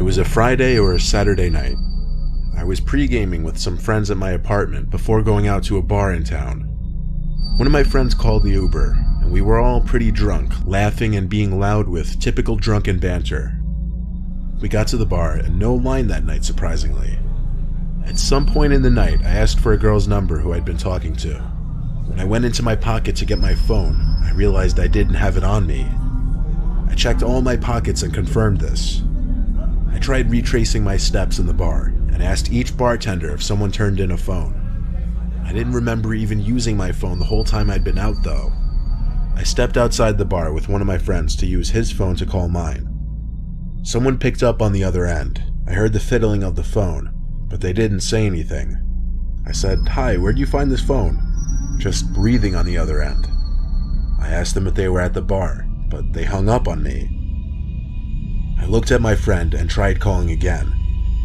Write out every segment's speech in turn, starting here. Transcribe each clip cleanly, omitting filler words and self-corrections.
It was a Friday or a Saturday night. I was pre-gaming with some friends at my apartment before going out to a bar in town. One of my friends called the Uber, and we were all pretty drunk, laughing and being loud with typical drunken banter. We got to the bar, and no line that night, surprisingly. At some point in the night, I asked for a girl's number who I'd been talking to. When I went into my pocket to get my phone, I realized I didn't have it on me. I checked all my pockets and confirmed this. I tried retracing my steps in the bar, and asked each bartender if someone turned in a phone. I didn't remember even using my phone the whole time I'd been out, though. I stepped outside the bar with one of my friends to use his phone to call mine. Someone picked up on the other end. I heard the fiddling of the phone, but they didn't say anything. I said, "Hi, where'd you find this phone?" Just breathing on the other end. I asked them if they were at the bar, but they hung up on me. I looked at my friend and tried calling again.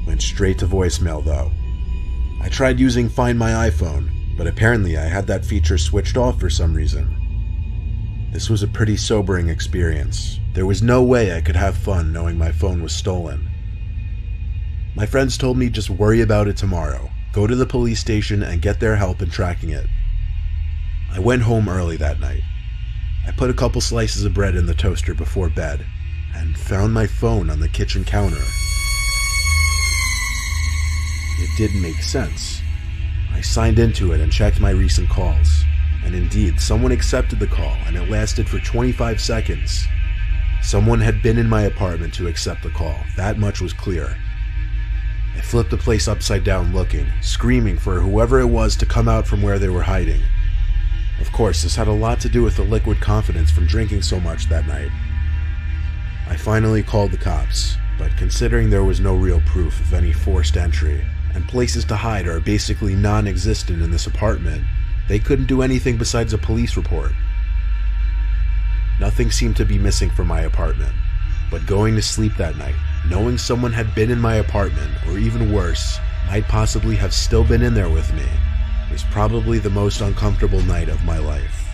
Went straight to voicemail, though. I tried using Find My iPhone, but apparently I had that feature switched off for some reason. This was a pretty sobering experience. There was no way I could have fun knowing my phone was stolen. My friends told me just worry about it tomorrow, go to the police station and get their help in tracking it. I went home early that night. I put a couple slices of bread in the toaster before bed, and found my phone on the kitchen counter. It didn't make sense. I signed into it and checked my recent calls, and indeed, someone accepted the call and it lasted for 25 seconds. Someone had been in my apartment to accept the call, that much was clear. I flipped the place upside down looking, screaming for whoever it was to come out from where they were hiding. Of course, this had a lot to do with the liquid confidence from drinking so much that night. I finally called the cops, but considering there was no real proof of any forced entry, and places to hide are basically non-existent in this apartment, they couldn't do anything besides a police report. Nothing seemed to be missing from my apartment, but going to sleep that night, knowing someone had been in my apartment, or even worse, might possibly have still been in there with me, was probably the most uncomfortable night of my life.